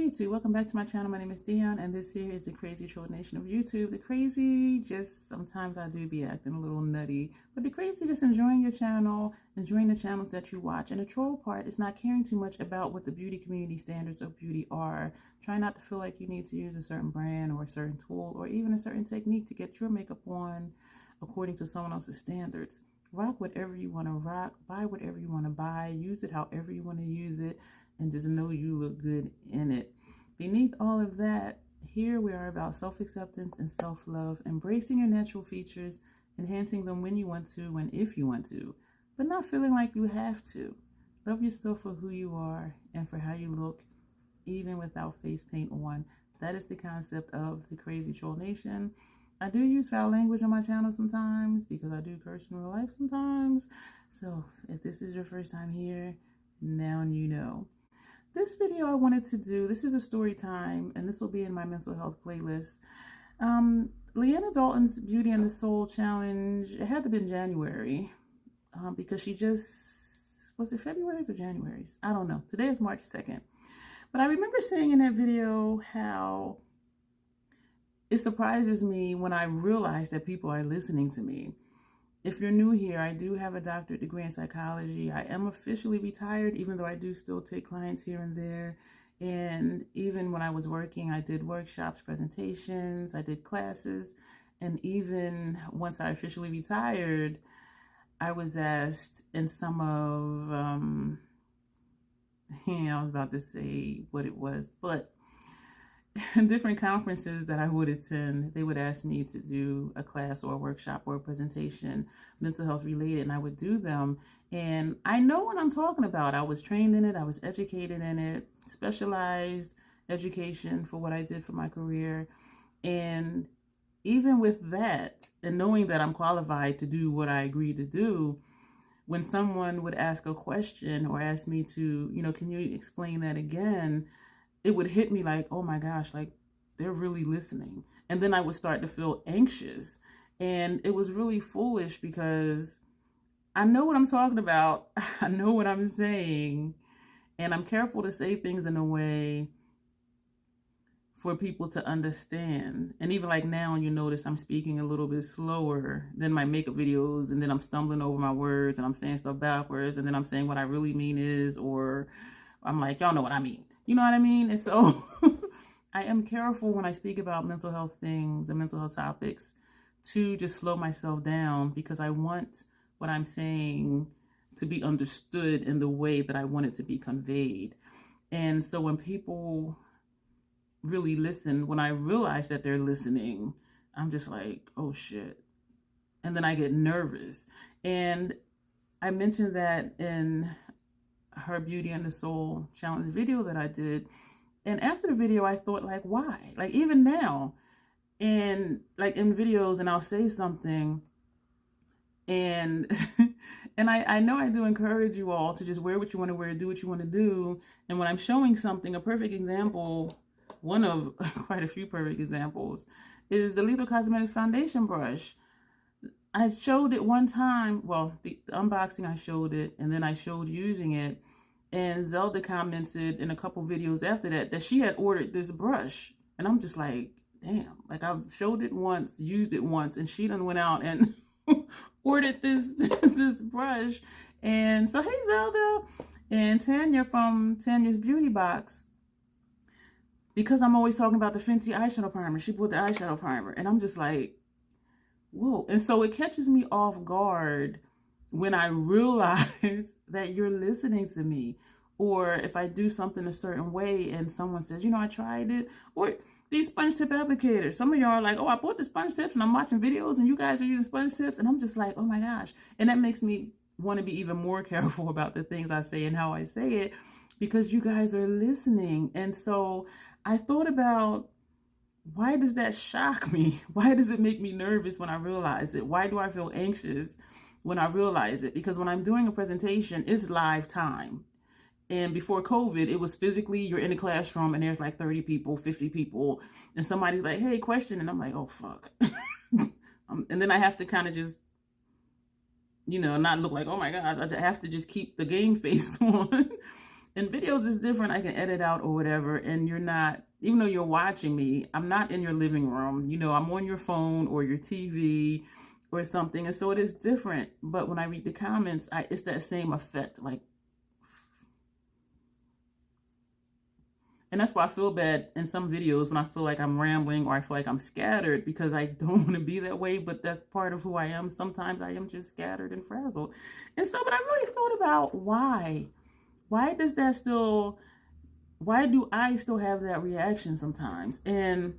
YouTube, welcome back to my channel. My name is Dion, and this here is the crazy troll nation of YouTube. The crazy, just sometimes I do be acting a little nutty, but the crazy just enjoying your channel, enjoying the channels that you watch. And the troll part is not caring too much about what the beauty community standards of beauty are. Try not to feel like you need to use a certain brand or a certain tool or even a certain technique to get your makeup on according to someone else's standards. Rock whatever you want to rock, buy whatever you want to buy, use it however you want to use it, and just know you look good in it. Beneath all of that, here we are about self-acceptance and self-love, embracing your natural features, enhancing them when you want to and if you want to, but not feeling like you have to. Love yourself for who you are and for how you look, even without face paint on. That is the concept of the Crazy Troll Nation. I do use foul language on my channel sometimes because I do curse in real life sometimes. So if this is your first time here, now you know. This video I wanted to do, this is a story time, and this will be in my mental health playlist. Leanna Dalton's Beauty and the Soul challenge, it had to be in January because she just, was it February's or January's? I don't know. Today is March 2nd. But I remember saying in that video how it surprises me when I realize that people are listening to me. If you're new here, I do have a doctorate degree in psychology. I am officially retired, even though I do still take clients here and there. And even when I was working, I did workshops, presentations, I did classes. And even once I officially retired, I was asked in some of, I was about to say what it was, but in different conferences that I would attend, they would ask me to do a class or a workshop or a presentation, mental health related, and I would do them. And I know what I'm talking about. I was trained in it. I was educated in it, specialized education for what I did for my career. And even with that, and knowing that I'm qualified to do what I agreed to do, when someone would ask a question or ask me to, can you explain that again? It would hit me like, oh my gosh, like they're really listening. And then I would start to feel anxious. And it was really foolish because I know what I'm talking about. I know what I'm saying. And I'm careful to say things in a way for people to understand. And even like now, you notice I'm speaking a little bit slower than my makeup videos. And then I'm stumbling over my words and I'm saying stuff backwards. And then I'm saying what I really mean is, or I'm like, y'all know what I mean. You know what I mean? And so I am careful when I speak about mental health things and mental health topics to just slow myself down because I want what I'm saying to be understood in the way that I want it to be conveyed. And so when people really listen, when I realize that they're listening, I'm just like, oh shit. And then I get nervous. And I mentioned that in her Beauty and the Soul challenge video that I did. And after the video, I thought like, why? Like even now, and like in videos, and I'll say something and and I know I do encourage you all to just wear what you want to wear, do what you want to do. And when I'm showing something, a perfect example, one of quite a few perfect examples, is the Lauder Cosmetics foundation brush. I showed it one time, well, the unboxing I showed it, and then I showed using it, and Zelda commented in a couple videos after that she had ordered this brush, and I'm just like, damn, like I've showed it once, used it once, and she done went out and ordered this brush. And so, hey Zelda, and Tanya from Tanya's Beauty Box, because I'm always talking about the Fenty eyeshadow primer, she bought the eyeshadow primer, and I'm just like, whoa. And so it catches me off guard when I realize that you're listening to me. Or if I do something a certain way and someone says, I tried it. Or these sponge tip applicators. Some of y'all are like, oh, I bought the sponge tips and I'm watching videos and you guys are using sponge tips. And I'm just like, oh my gosh. And that makes me want to be even more careful about the things I say and how I say it, because you guys are listening. And so I thought about, why does that shock me? Why does it make me nervous when I realize it? Why do I feel anxious when I realize it? Because when I'm doing a presentation, it's live time. And before COVID, it was physically, you're in a classroom and there's like 30 people, 50 people, and somebody's like, hey, question. And I'm like, oh, fuck. And then I have to kind of just, not look like, oh my gosh, I have to just keep the game face on. In videos, it's different. I can edit out or whatever, and you're not, even though you're watching me, I'm not in your living room. You know, I'm on your phone or your TV or something, and so it is different. But when I read the comments, it's that same effect, like, and that's why I feel bad in some videos when I feel like I'm rambling or I feel like I'm scattered, because I don't want to be that way, but that's part of who I am. Sometimes I am just scattered and frazzled. And so, but I really thought about why does that still, why do I still have that reaction sometimes? And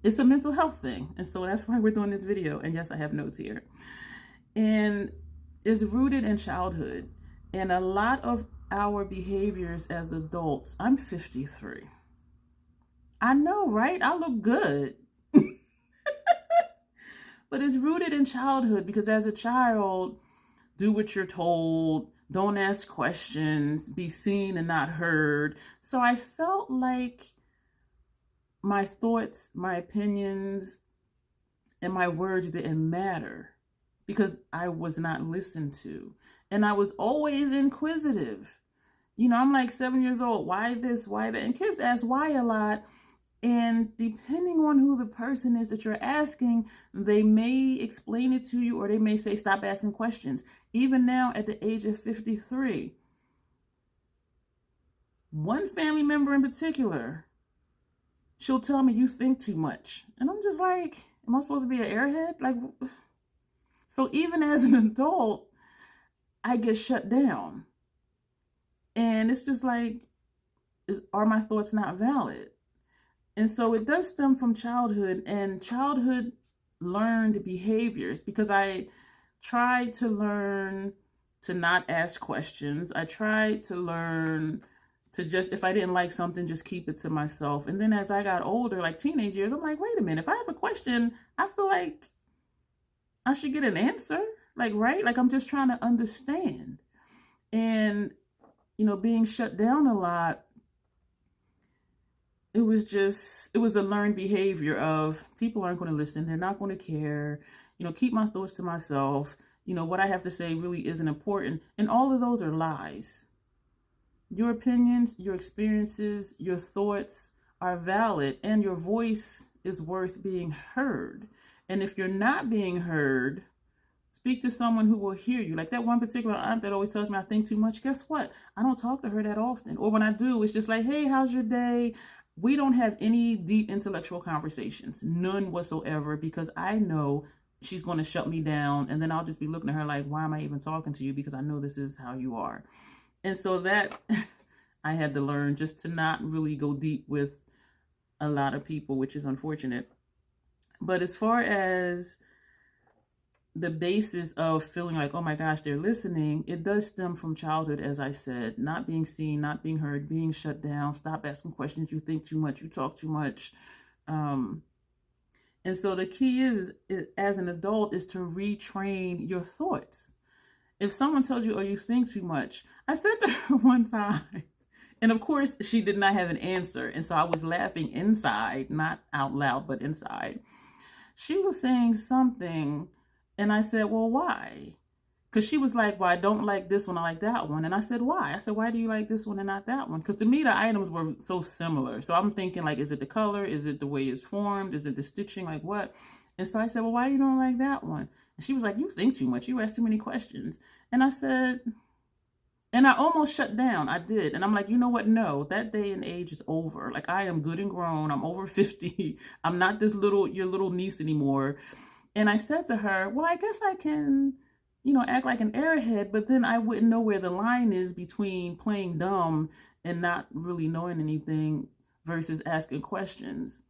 it's a mental health thing. And so that's why we're doing this video. And yes, I have notes here. And it's rooted in childhood. And a lot of our behaviors as adults, I'm 53. I know, right? I look good. But it's rooted in childhood, because as a child, do what you're told, don't ask questions, be seen and not heard. So I felt like my thoughts, my opinions, and my words didn't matter because I was not listened to. And I was always inquisitive. You know, I'm like 7 years old. Why this? Why that? And kids ask why a lot. And depending on who the person is that you're asking, they may explain it to you, or they may say, stop asking questions. Even now at the age of 53, one family member in particular, she'll tell me, you think too much. And I'm just like, am I supposed to be an airhead? Like, so even as an adult, I get shut down. And it's just like, are my thoughts not valid? And so it does stem from childhood and childhood learned behaviors, because I tried to learn to not ask questions. I tried to learn to just, if I didn't like something, just keep it to myself. And then as I got older, like teenage years, I'm like, wait a minute, if I have a question, I feel like I should get an answer. Like, right? Like, I'm just trying to understand. And, you know, being shut down a lot, it was a learned behavior of people aren't going to listen. They're not going to care. You know, keep my thoughts to myself. You know, what I have to say really isn't important. And all of those are lies. Your opinions, your experiences, your thoughts are valid, and your voice is worth being heard. And if you're not being heard, speak to someone who will hear you. Like that one particular aunt that always tells me I think too much. Guess what? I don't talk to her that often. Or when I do, it's just like, hey, how's your day? We don't have any deep intellectual conversations, none whatsoever, because I know she's going to shut me down. And then I'll just be looking at her like, why am I even talking to you? Because I know this is how you are. And so that I had to learn just to not really go deep with a lot of people, which is unfortunate. But as far as the basis of feeling like, oh my gosh, they're listening, it does stem from childhood, as I said, not being seen, not being heard, being shut down, stop asking questions, you think too much, you talk too much. And so the key is, as an adult, is to retrain your thoughts. If someone tells you, oh, you think too much, I said to her one time, and of course she did not have an answer. And so I was laughing inside, not out loud, but inside. She was saying something, and I said, well, why? Because she was like, well, I don't like this one, I like that one. And I said, why? I said, why do you like this one and not that one? Because to me, the items were so similar. So I'm thinking, like, is it the color? Is it the way it's formed? Is it the stitching? Like what? And so I said, well, why you don't like that one? And she was like, you think too much. You ask too many questions. And I said, and I almost shut down. I did. And I'm like, you know what? No, that day and age is over. Like, I am good and grown. I'm over 50. I'm not your little niece anymore. And I said to her, well, I guess I can, you know, act like an airhead, but then I wouldn't know where the line is between playing dumb and not really knowing anything versus asking questions.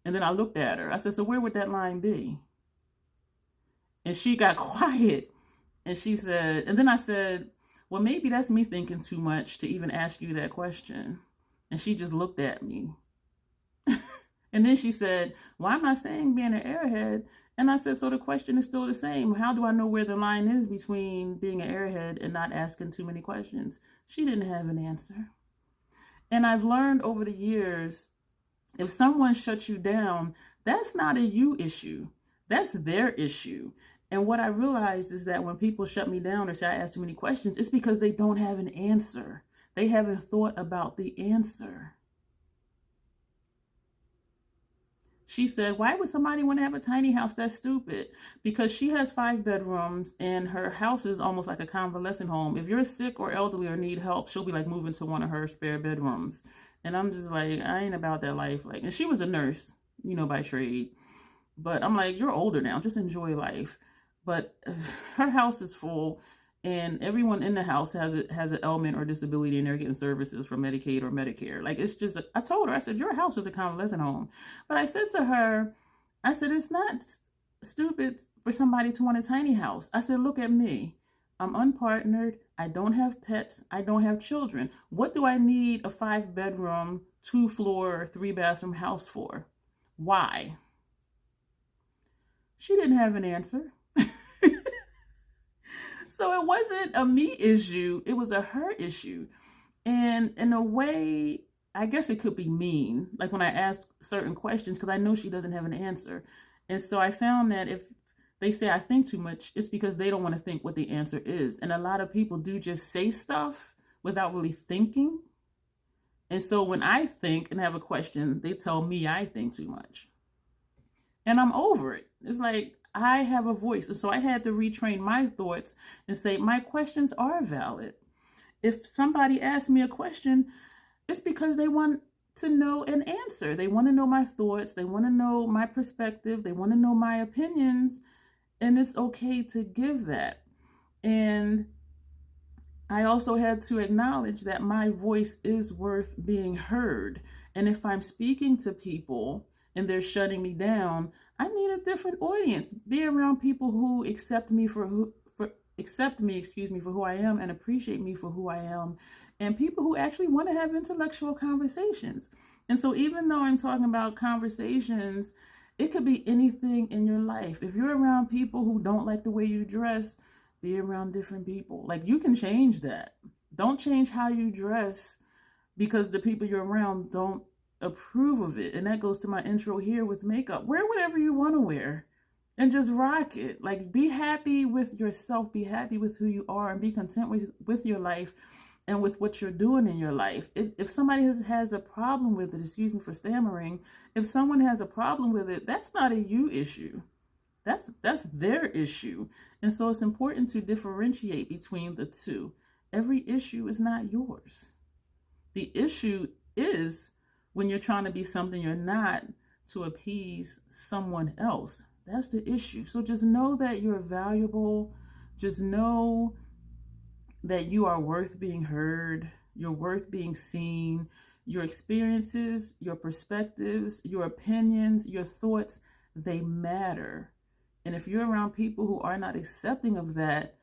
And then I looked at her. I said, so where would that line be? And she got quiet. And she said, and then I said, well, maybe that's me thinking too much to even ask you that question. And she just looked at me. And then she said, well, I'm not saying being an airhead. And I said, so the question is still the same. How do I know where the line is between being an airhead and not asking too many questions? She didn't have an answer. And I've learned over the years, if someone shuts you down, that's not a you issue. That's their issue. And what I realized is that when people shut me down or say I ask too many questions, it's because they don't have an answer. They haven't thought about the answer. She said, why would somebody want to have a tiny house? That's stupid. Because she has 5 bedrooms and her house is almost like a convalescent home. If you're sick or elderly or need help, she'll be like moving to one of her spare bedrooms. And I'm just like, I ain't about that life. Like, and she was a nurse, you know, by trade. But I'm like, you're older now, just enjoy life. But her house is full, and everyone in the house has an ailment or disability, and they're getting services from Medicaid or Medicare. Like, it's just, I told her, I said, your house is a convalescent home. But I said to her, I said, it's not stupid for somebody to want a tiny house. I said, look at me. I'm unpartnered. I don't have pets. I don't have children. What do I need a 5-bedroom, 2-floor, 3-bathroom house for? Why? She didn't have an answer. So it wasn't a me issue, it was a her issue. And in a way, I guess it could be mean, like when I ask certain questions, because I know she doesn't have an answer. And so I found that if they say I think too much, it's because they don't want to think what the answer is. And a lot of people do just say stuff without really thinking. And so when I think and have a question, they tell me I think too much. And I'm over it. It's like, I have a voice. And so I had to retrain my thoughts and say, my questions are valid. If somebody asks me a question, it's because they want to know an answer. They want to know my thoughts. They want to know my perspective. They want to know my opinions. And it's okay to give that. And I also had to acknowledge that my voice is worth being heard. And if I'm speaking to people and they're shutting me down, I need a different audience. Be around people who accept me for who I am and appreciate me for who I am, and people who actually want to have intellectual conversations. And so even though I'm talking about conversations, it could be anything in your life. If you're around people who don't like the way you dress, be around different people. Like, you can change that. Don't change how you dress because the people you're around don't approve of it. And that goes to my intro here with makeup. Wear whatever you want to wear and just rock it. Like, be happy with yourself, be happy with who you are, and be content with your life and with what you're doing in your life. If somebody has a problem with it, excuse me for stammering, if someone has a problem with it, that's not a you issue. That's their issue. And so it's important to differentiate between the two. Every issue is not yours. The issue is when you're trying to be something you're not to appease someone else. That's the issue. So just know that you're valuable. Just know that you are worth being heard. You're worth being seen. Your experiences, your perspectives, your opinions, your thoughts, they matter. And if you're around people who are not accepting of that,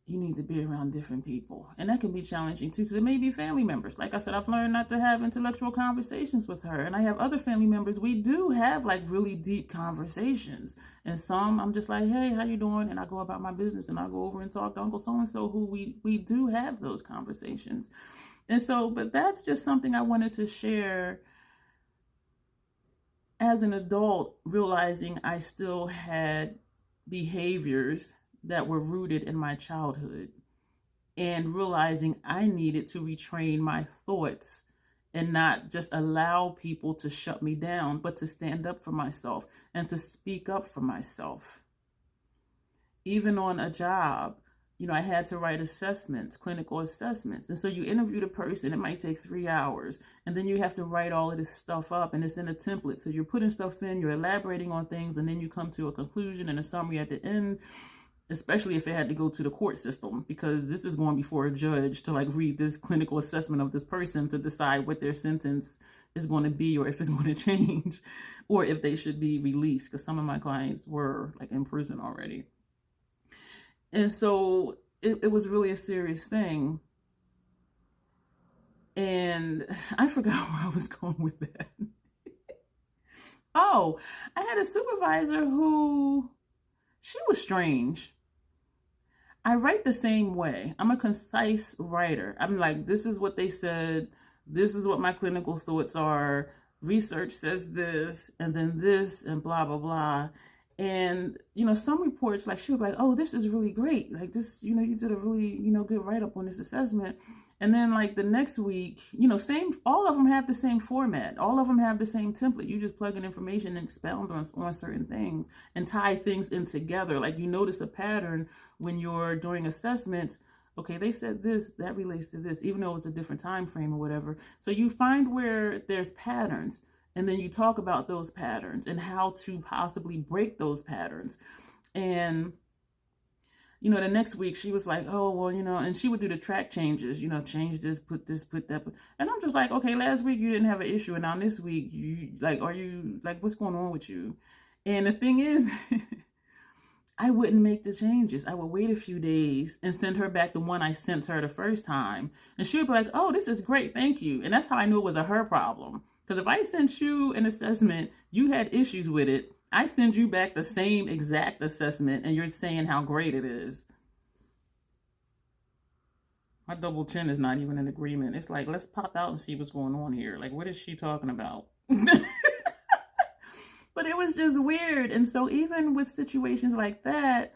you need to be around different people. And that can be challenging too, because it may be family members. Like I said, I've learned not to have intellectual conversations with her. And I have other family members. We do have like really deep conversations. And some I'm just like, hey, how you doing? And I go about my business and I go over and talk to Uncle so-and-so, who we do have those conversations. And so, but that's just something I wanted to share as an adult, realizing I still had behaviors that were rooted in my childhood, and realizing I needed to retrain my thoughts and not just allow people to shut me down, but to stand up for myself and to speak up for myself. Even on a job, you know, I had to write assessments, clinical assessments. And so you interview the person, it might take 3 hours. And then you have to write all of this stuff up, and it's in a template. So you're putting stuff in, you're elaborating on things, and then you come to a conclusion and a summary at the end, especially if it had to go to the court system, because this is going before a judge to like read this clinical assessment of this person to decide what their sentence is going to be, or if it's going to change, or if they should be released, because some of my clients were like in prison already. And so it was really a serious thing. And I forgot where I was going with that. Oh, I had a supervisor who, she was strange. I write the same way. I'm a concise writer. I'm like, this is what they said. This is what my clinical thoughts are. Research says this, and then this, and blah, blah, blah. And, you know, some reports, like, she'll be like, oh, this is really great. Like this, you know, you did a really, you know, good write-up on this assessment. And then like the next week, you know, all of them have the same format. All of them have the same template. You just plug in information and expound on certain things and tie things in together. Like you notice a pattern when you're doing assessments. Okay, they said this, that relates to this, even though it's a different time frame or whatever. So you find where there's patterns, and then you talk about those patterns and how to possibly break those patterns. And you know, the next week she was like, oh, well, you know, and she would do the track changes, you know, change this, put that. And I'm just like, okay, last week you didn't have an issue. And now this week you like, are you like, what's going on with you? And the thing is, I wouldn't make the changes. I would wait a few days and send her back the one I sent her the first time. And she would be like, oh, this is great. Thank you. And that's how I knew it was a her problem. Because if I sent you an assessment, you had issues with it. I send you back the same exact assessment and you're saying how great it is. My double chin is not even in agreement. It's like, let's pop out and see what's going on here. Like, what is she talking about? But it was just weird. And so even with situations like that,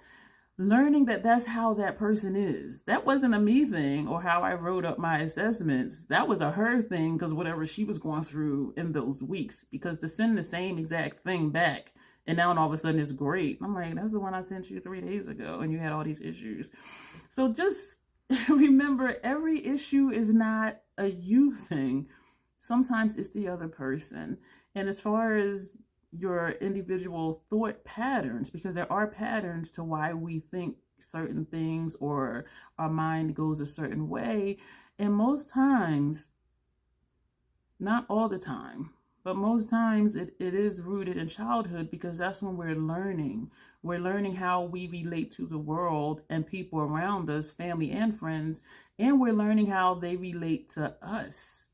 learning that that's how that person is. That wasn't a me thing or how I wrote up my assessments. That was a her thing because whatever she was going through in those weeks. Because to send the same exact thing back and now all of a sudden it's great. I'm like, that's the one I sent you 3 days ago and you had all these issues. So just remember, every issue is not a you thing. Sometimes it's the other person. And as far as your individual thought patterns, because there are patterns to why we think certain things or our mind goes a certain way. And most times, not all the time, but most times it is rooted in childhood because that's when we're learning. We're learning how we relate to the world and people around us, family and friends, and we're learning how they relate to us.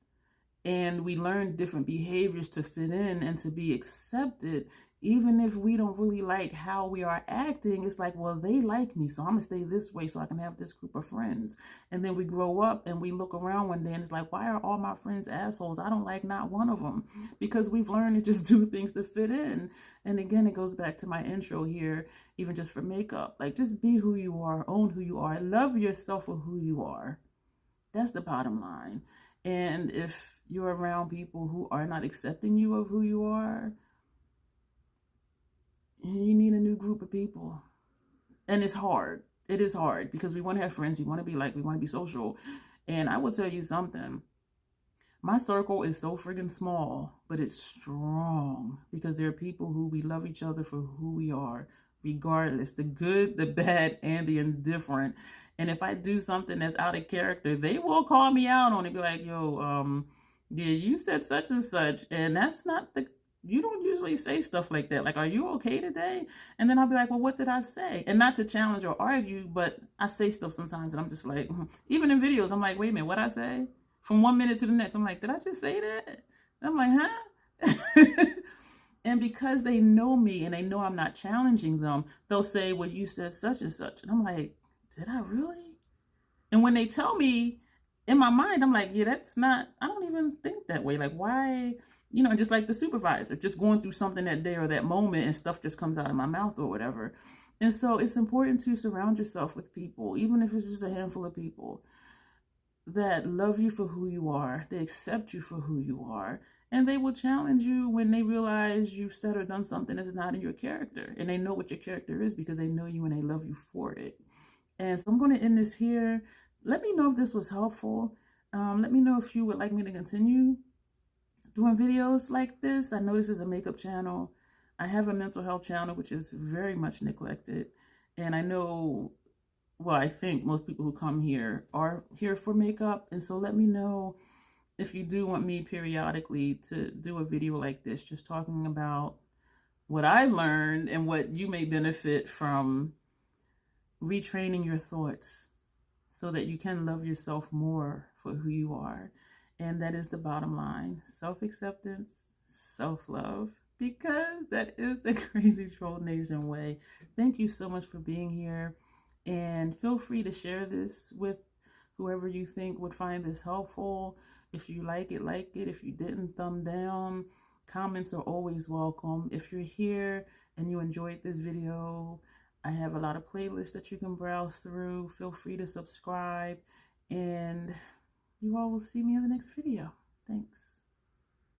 And we learn different behaviors to fit in and to be accepted, even if we don't really like how we are acting. It's like, well, they like me, so I'm gonna stay this way so I can have this group of friends. And then we grow up and we look around one day and it's like, why are all my friends assholes? I don't like not one of them, because we've learned to just do things to fit in. And again, it goes back to my intro here, even just for makeup. Like, just be who you are, own who you are, love yourself for who you are. That's the bottom line. And if you're around people who are not accepting you of who you are, you need a new group of people. And it's hard. It is hard because we want to have friends. We want to be like, we want to be social. And I will tell you something. My circle is so friggin' small, but it's strong because there are people who we love each other for who we are, regardless, the good, the bad, and the indifferent. And if I do something that's out of character, they will call me out on it, be like, yo, yeah, you said such and such, and that's not you don't usually say stuff like that. Like, are you okay today? And then I'll be like, well, what did I say? And not to challenge or argue, but I say stuff sometimes and I'm just like, even in videos, I'm like, wait a minute, what'd I say? From 1 minute to the next, I'm like, did I just say that? And I'm like, huh? And because they know me and they know I'm not challenging them, they'll say, well, you said such and such. And I'm like, did I really? And when they tell me, in my mind, I'm like, yeah, that's not, I don't even think that way. Like, why, you know, just like the supervisor, just going through something that day or that moment and stuff just comes out of my mouth or whatever. And so it's important to surround yourself with people, even if it's just a handful of people that love you for who you are, they accept you for who you are, and they will challenge you when they realize you've said or done something that's not in your character. And they know what your character is because they know you and they love you for it. And so I'm going to end this here. Let me know if this was helpful. Let me know if you would like me to continue doing videos like this. I know this is a makeup channel. I have a mental health channel, which is very much neglected. And I know, well, I think most people who come here are here for makeup. And so let me know if you do want me periodically to do a video like this, just talking about what I've learned and what you may benefit from retraining your thoughts so that you can love yourself more for who you are. And that is the bottom line. Self-acceptance, self-love, because that is the Crazy Troll Nation way. Thank you so much for being here. And feel free to share this with whoever you think would find this helpful. If you like it, like it. If you didn't, thumb down. Comments are always welcome. If you're here and you enjoyed this video, I have a lot of playlists that you can browse through. Feel free to subscribe. And you all will see me in the next video. Thanks.